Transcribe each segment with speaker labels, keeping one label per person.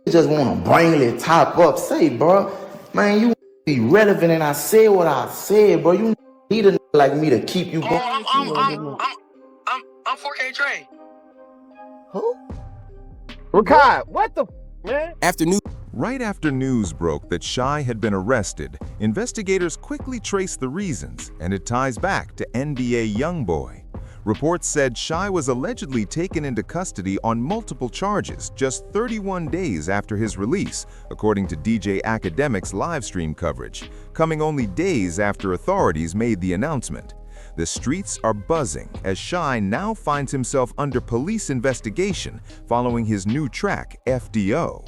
Speaker 1: just want to bringly top up. Say, bro, man, you be relevant, and I said what I said, bro. You need a like me to keep you going.
Speaker 2: I'm 4K trained.
Speaker 3: Who? Rakai, what the man?
Speaker 4: Right after news broke that Shy had been arrested, investigators quickly traced the reasons, and it ties back to NBA YoungBoy. Reports said Shy was allegedly taken into custody on multiple charges just 31 days after his release, according to DJ Academic's livestream coverage, coming only days after authorities made the announcement. The streets are buzzing as Shy now finds himself under police investigation following his new track, FDO.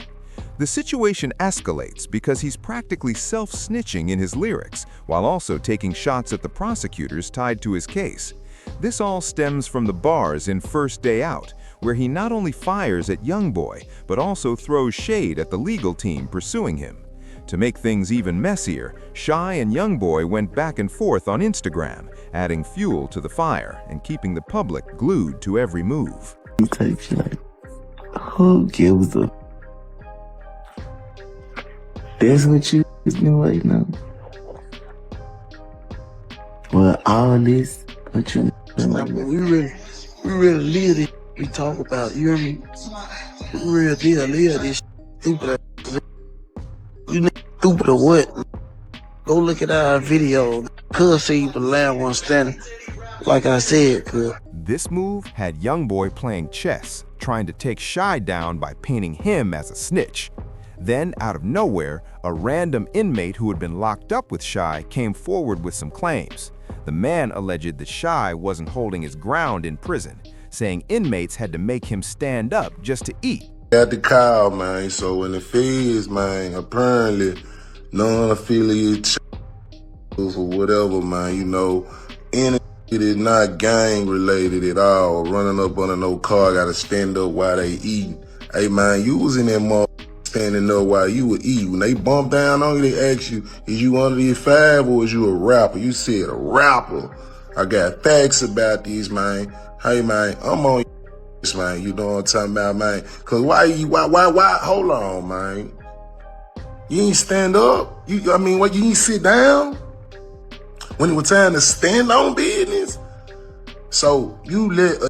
Speaker 4: The situation escalates because he's practically self-snitching in his lyrics, while also taking shots at the prosecutors tied to his case. This all stems from the bars in First Day Out, where he not only fires at YoungBoy, but also throws shade at the legal team pursuing him. To make things even messier, Shy and YoungBoy went back and forth on Instagram, adding fuel to the fire and keeping the public glued to every move.
Speaker 1: Type shit like, who gives a? That's what you been right now. Well, all this, what you like?
Speaker 5: We really live this. We talk about, you hear me? We real deal live this stupid. You stupid or what? Go look at our video. Could see the last one standing. Like I said, could.
Speaker 4: This move had YoungBoy playing chess, trying to take Shy down by painting him as a snitch. Then, out of nowhere, a random inmate who had been locked up with Shy came forward with some claims. The man alleged that Shy wasn't holding his ground in prison, saying inmates had to make him stand up just to eat.
Speaker 6: Got the cow, man, so when the feds, man, apparently non-affiliate or whatever, man, you know, any it is not gang related at all. Running up under no car, gotta stand up while they eating. Hey, man, you was in that mother standing up while you were eating. When they bump down on you, they ask you, is you under the 5 or is you a rapper? You said a rapper. I got facts about these, man. Hey, man, I'm on this, man. You know what I'm talking about, man? Cause why, hold on, man. You ain't stand up? You ain't sit down? When it was time to stand on business? So you let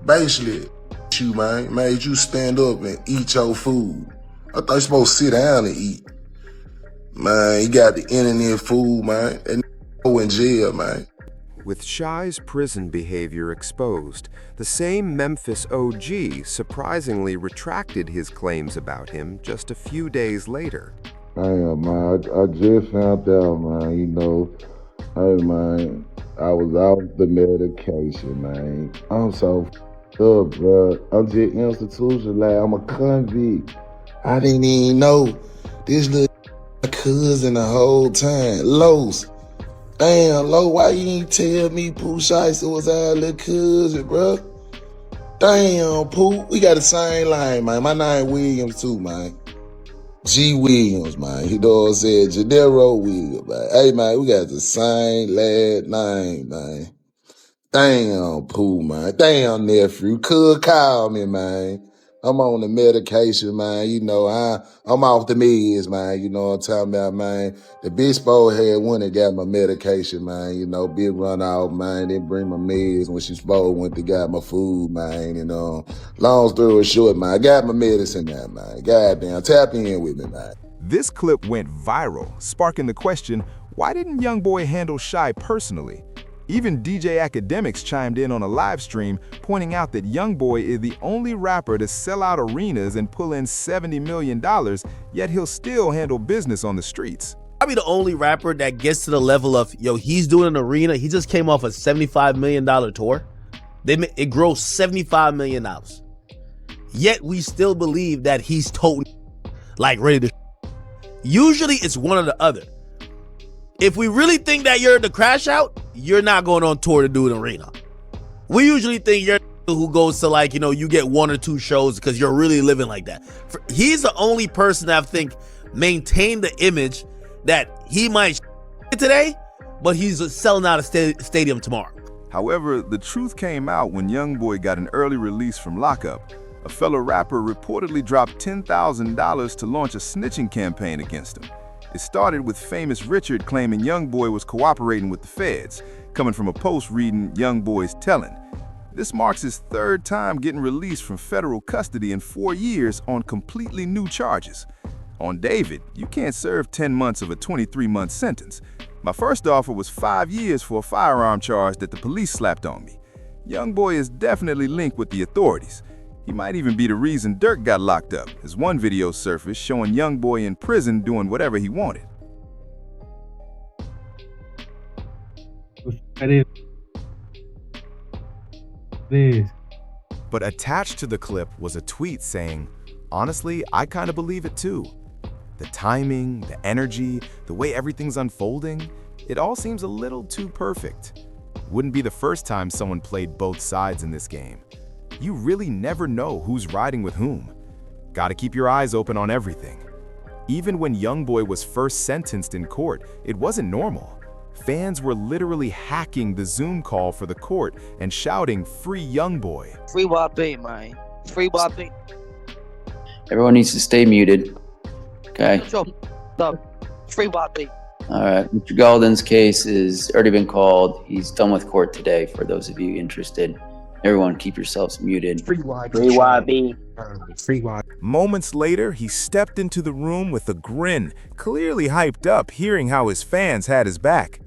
Speaker 6: basically you, man, made you stand up and eat your food. I thought you supposed to sit down and eat. Man, you got the internet food, man. And go in jail, man.
Speaker 7: With Shy's prison behavior exposed, the same Memphis OG surprisingly retracted his claims about him just a few days later.
Speaker 6: Damn, man, I just found out, man, you know, hey, man, I was off the medication, man. I'm so up, bro. I'm just institutionalized. I'm a convict. I didn't even know this little cousin the whole time. Los. Damn, Lo, why you ain't tell me Pooh Shiesty was our little cousin, bro? Damn, Pooh. We got the same line, man. My name Williams, too, man. G. Williams, man. You know what I'm saying? Janero Williams, man. Hey, man, we got the same last name, man. Damn, Pooh, man. Damn, nephew. Could call me, man. I'm on the medication, man. You know, I'm off the meds, man. You know what I'm talking about, man. The bitch supposed had one that got my medication, man. You know, big run out, man. Didn't bring my meds when she supposed went to got my food, man. You know, long story short, man. I got my medicine now, man. Goddamn, tap in with me, man.
Speaker 4: This clip went viral, sparking the question, why didn't YoungBoy handle Shy personally? Even DJ Academics chimed in on a live stream, pointing out that YoungBoy is the only rapper to sell out arenas and pull in $70 million, yet he'll still handle business on the streets.
Speaker 3: Probably the only rapper that gets to the level of, yo, he's doing an arena. He just came off a $75 million tour. It grossed $75 million. Yet we still believe that he's totally, like, ready to. Usually it's one or the other. If we really think that you're the crash out, you're not going on tour to do an arena. We usually think you're who goes to, like, you know, you get 1 or 2 shows because you're really living like that. He's the only person that I think maintained the image that he might today, but he's selling out a stadium tomorrow.
Speaker 4: However, the truth came out when YoungBoy got an early release from lockup. A fellow rapper reportedly dropped $10,000 to launch a snitching campaign against him. It started with famous Richard claiming YoungBoy was cooperating with the feds, coming from a post reading YoungBoy's telling. This marks his third time getting released from federal custody in 4 years on completely new charges. On David, you can't serve 10 months of a 23-month sentence. My first offer was 5 years for a firearm charge that the police slapped on me. YoungBoy is definitely linked with the authorities. He might even be the reason Dirk got locked up, as one video surfaced showing YoungBoy in prison doing whatever he wanted.
Speaker 8: But attached to the clip was a tweet saying, "Honestly, I kind of believe it too. The timing, the energy, the way everything's unfolding, it all seems a little too perfect. Wouldn't be the first time someone played both sides in this game. You really never know who's riding with whom. Gotta keep your eyes open on everything." Even when YoungBoy was first sentenced in court, it wasn't normal. Fans were literally hacking the Zoom call for the court and shouting, "Free YoungBoy."
Speaker 9: Free YB, man. Free YB.
Speaker 10: Everyone needs to stay muted. Okay.
Speaker 9: Free YB.
Speaker 10: All right. Mr. Golden's case is already been called. He's done with court today. For those of you interested, everyone keep yourselves muted.
Speaker 5: Free YB.
Speaker 9: Free YB.
Speaker 5: Free YB.
Speaker 8: Moments later, he stepped into the room with a grin, clearly hyped up, hearing how his fans had his back.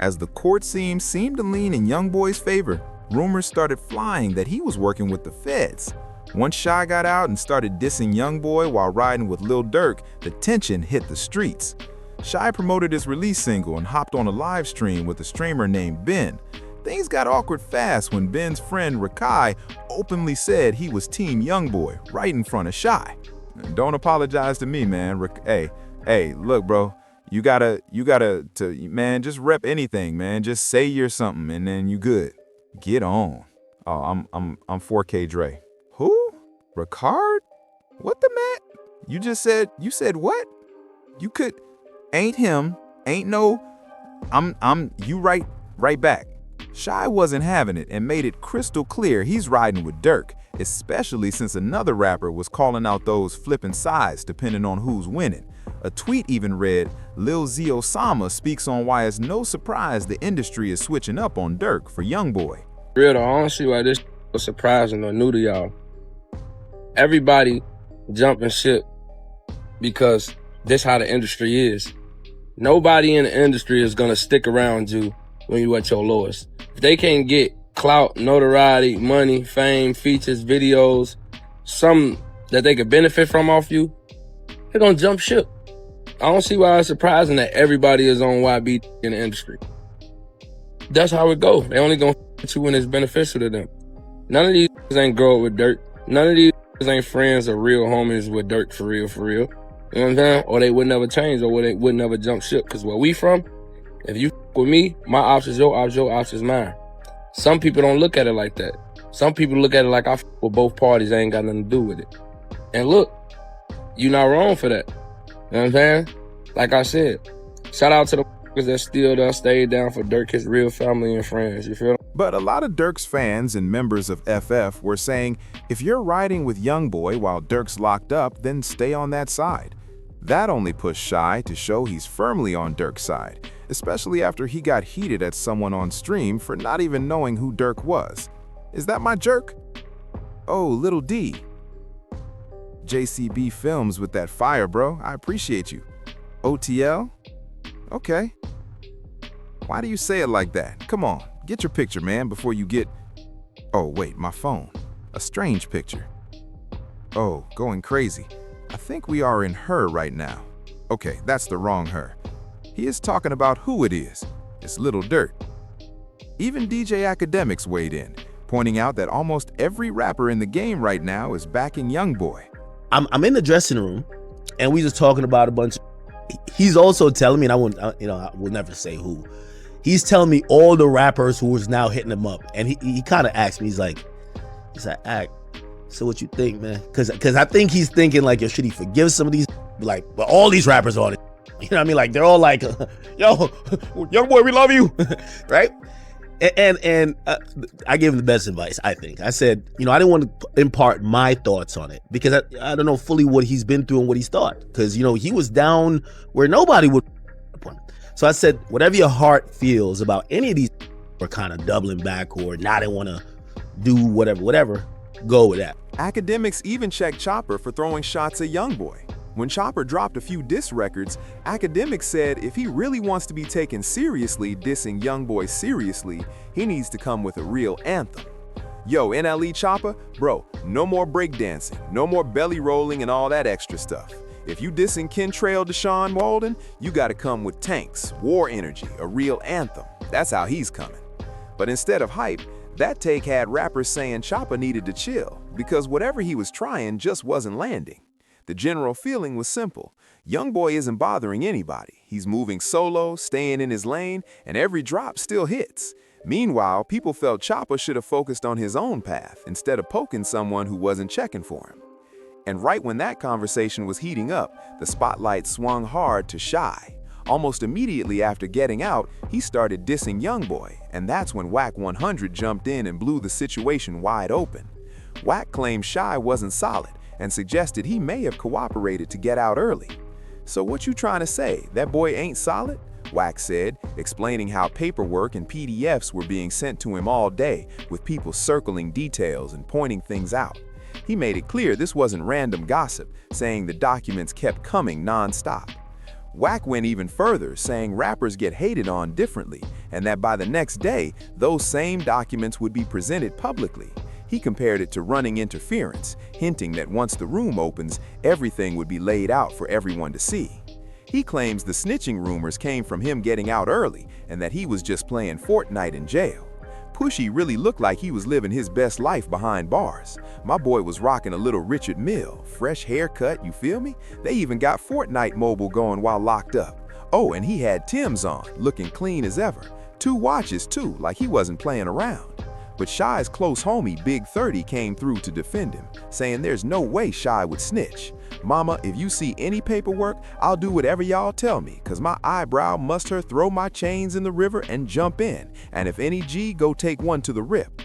Speaker 8: As the court seemed to lean in YoungBoy's favor, rumors started flying that he was working with the feds. Once Shy got out and started dissing YoungBoy while riding with Lil Durk, the tension hit the streets. Shy promoted his release single and hopped on a live stream with a streamer named Ben. Things got awkward fast when Ben's friend Rakai openly said he was Team YoungBoy right in front of Shy. Don't apologize to me, man. Hey, look, bro. You gotta, man, just rep anything, man. Just say you're something, and then you good. Get on. Oh, I'm 4K Dre. Who? Ricard? What the man? You said what? You could, ain't him, ain't no, you right back. Shy wasn't having it and made it crystal clear he's riding with Dirk, especially since another rapper was calling out those flipping sides depending on who's winning. A tweet even read, "Lil Z Osama speaks on why it's no surprise the industry is switching up on Dirk for YoungBoy."
Speaker 2: Real though, I don't see why this was surprising or new to y'all. Everybody jumping ship because this how the industry is. Nobody in the industry is gonna stick around you when you at your lowest. If they can't get clout, notoriety, money, fame, features, videos, something that they could benefit from off you, they're gonna jump ship. I don't see why it's surprising that everybody is on YB in the industry. That's how it go. They only gonna f*** you when it's beneficial to them. None of these ain't grow up with Dirk. None of these ain't friends or real homies with Dirk for real, for real. You know what I'm saying? Or they would never change, or they would never jump ship. Cause where we from, if you f*** with me, my ops is your ops is mine. Some people don't look at it like that. Some people look at it like I f*** with both parties, I ain't got nothing to do with it. And look, you not wrong for that. You know what I'm saying? Like I said, shout out to the f***ers that still done stayed down for Dirk, his real family and friends, you feel?
Speaker 8: But a lot of Dirk's fans and members of FF were saying, if you're riding with YoungBoy while Dirk's locked up, then stay on that side. That only pushed Shy to show he's firmly on Dirk's side, especially after he got heated at someone on stream for not even knowing who Dirk was. Is that my jerk? Oh, Little D. JCB Films with that fire, bro. I appreciate you. OTL? Okay. Why do you say it like that? Come on, get your picture, man, before you get... Oh, wait, my phone. A strange picture. Oh, going crazy. I think we are in her right now. Okay, that's the wrong her. He is talking about who it is. It's Little Dirt. Even DJ Academics weighed in, pointing out that almost every rapper in the game right now is backing YoungBoy.
Speaker 3: I'm in the dressing room, and we just talking about a bunch of... He's also telling me, and I will never say who. He's telling me all the rappers who is now hitting him up, and he kind of asked me, he's like, So what you think, man? Cause I think he's thinking like, yo, should he forgive some of these? Like, but all these rappers on it. You know what I mean? Like they're all like, yo, young boy, we love you, right? And I gave him the best advice, I think. I said, you know, I didn't want to impart my thoughts on it because I don't know fully what he's been through and what he's thought. Because, you know, he was down where nobody would. So I said, whatever your heart feels about any of these or kind of doubling back or not want to do whatever, go with that.
Speaker 4: Academics even checked Chopper for throwing shots at YoungBoy. When Chopper dropped a few diss records, Academics said if he really wants to be taken seriously dissing YoungBoy seriously, he needs to come with a real anthem. Yo, NLE Chopper, bro, no more breakdancing, no more belly rolling and all that extra stuff. If you dissing Kentrail Deshaun Walden, you gotta come with tanks, war energy, a real anthem. That's how he's coming. But instead of hype, that take had rappers saying Chopper needed to chill because whatever he was trying just wasn't landing. The general feeling was simple. YoungBoy isn't bothering anybody. He's moving solo, staying in his lane, and every drop still hits. Meanwhile, people felt Chopper should have focused on his own path instead of poking someone who wasn't checking for him. And right when that conversation was heating up, the spotlight swung hard to Shy. Almost immediately after getting out, he started dissing YoungBoy, and that's when Wack 100 jumped in and blew the situation wide open. Wack claimed Shy wasn't solid and suggested he may have cooperated to get out early. So what you trying to say, that boy ain't solid? Wack said, explaining how paperwork and PDFs were being sent to him all day, with people circling details and pointing things out. He made it clear this wasn't random gossip, saying the documents kept coming non-stop. Wack went even further, saying rappers get hated on differently, and that by the next day, those same documents would be presented publicly. He compared it to running interference, hinting that once the room opens, everything would be laid out for everyone to see. He claims the snitching rumors came from him getting out early and that he was just playing Fortnite in jail. Pushy really looked like he was living his best life behind bars. My boy was rocking a little Richard Mille, fresh haircut, you feel me? They even got Fortnite mobile going while locked up. Oh, and he had Tim's on, looking clean as ever. 2 watches too, like he wasn't playing around. But Shy's close homie, Big 30, came through to defend him, saying there's no way Shy would snitch. Mama, if you see any paperwork, I'll do whatever y'all tell me, cause my eyebrow must her throw my chains in the river and jump in, and if any G, go take one to the rip.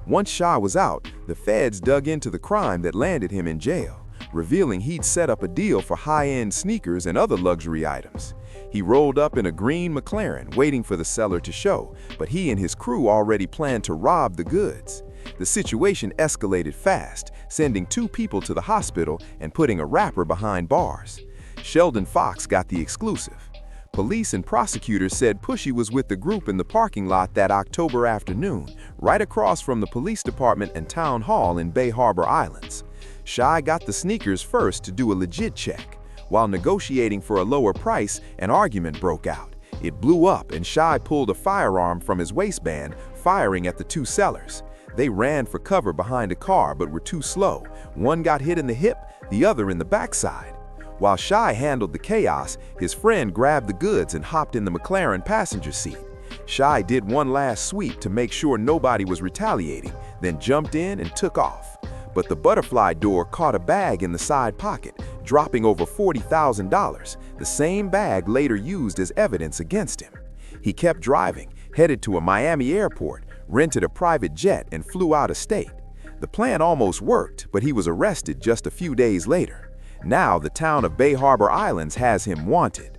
Speaker 4: Once Shy was out, the feds dug into the crime that landed him in jail, revealing he'd set up a deal for high-end sneakers and other luxury items. He rolled up in a green McLaren, waiting for the seller to show, but he and his crew already planned to rob the goods. The situation escalated fast, sending 2 people to the hospital and putting a rapper behind bars. Sheldon Fox got the exclusive. Police and prosecutors said Pushy was with the group in the parking lot that October afternoon, right across from the police department and town hall in Bay Harbor Islands. Shy got the sneakers first to do a legit check. While negotiating for a lower price, an argument broke out. It blew up and Shy pulled a firearm from his waistband, firing at the 2 sellers. They ran for cover behind a car but were too slow. One got hit in the hip, the other in the backside. While Shy handled the chaos, his friend grabbed the goods and hopped in the McLaren passenger seat. Shy did one last sweep to make sure nobody was retaliating, then jumped in and took off. But the butterfly door caught a bag in the side pocket, dropping over $40,000, the same bag later used as evidence against him. He kept driving, headed to a Miami airport, rented a private jet, and flew out of state. The plan almost worked, but he was arrested just a few days later. Now the town of Bay Harbor Islands has him wanted.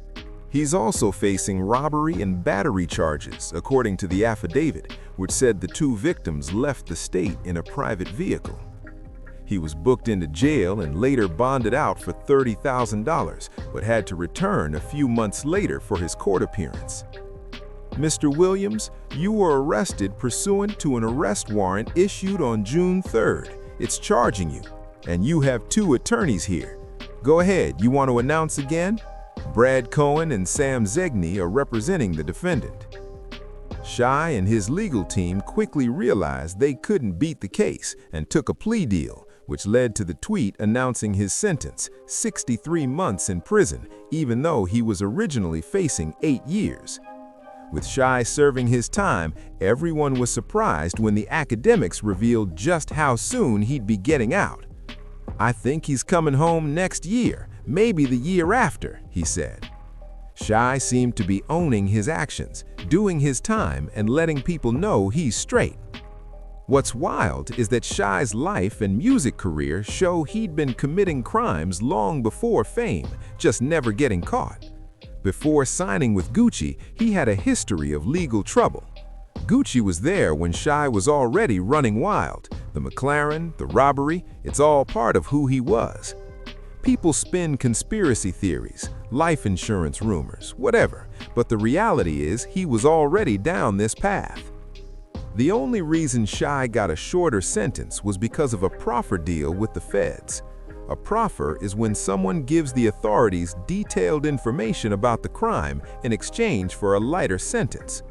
Speaker 4: He's also facing robbery and battery charges, according to the affidavit, which said the 2 victims left the state in a private vehicle. He was booked into jail and later bonded out for $30,000, but had to return a few months later for his court appearance. Mr. Williams, you were arrested pursuant to an arrest warrant issued on June 3rd. It's charging you, and you have 2 attorneys here. Go ahead, you want to announce again? Brad Cohen and Sam Zegny are representing the defendant. Shy and his legal team quickly realized they couldn't beat the case and took a plea deal, which led to the tweet announcing his sentence, 63 months in prison, even though he was originally facing 8 years. With Shy serving his time, everyone was surprised when the academics revealed just how soon he'd be getting out. "I think he's coming home next year, maybe the year after," he said. Shy seemed to be owning his actions, doing his time, and letting people know he's straight. What's wild is that Shy's life and music career show he'd been committing crimes long before fame, just never getting caught. Before signing with Gucci, he had a history of legal trouble. Gucci was there when Shy was already running wild. The McLaren, the robbery, it's all part of who he was. People spin conspiracy theories, life insurance rumors, whatever, but the reality is he was already down this path. The only reason Shy got a shorter sentence was because of a proffer deal with the feds. A proffer is when someone gives the authorities detailed information about the crime in exchange for a lighter sentence.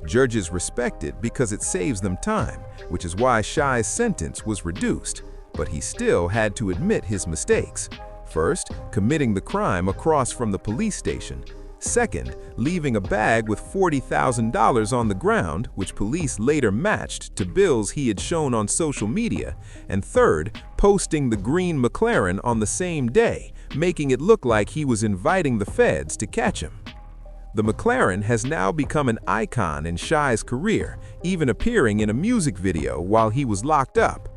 Speaker 4: Judges respect it because it saves them time, which is why Shy's sentence was reduced, but he still had to admit his mistakes. First, committing the crime across from the police station. Second, leaving a bag with $40,000 on the ground, which police later matched to bills he had shown on social media. And third, posting the green McLaren on the same day, making it look like he was inviting the feds to catch him. The McLaren has now become an icon in Shy's career, even appearing in a music video while he was locked up.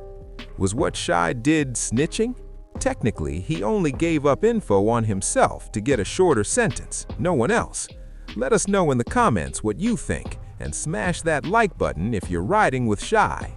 Speaker 4: Was what Shy did snitching? Technically, he only gave up info on himself to get a shorter sentence, no one else. Let us know in the comments what you think, and smash that like button if you're riding with Shy.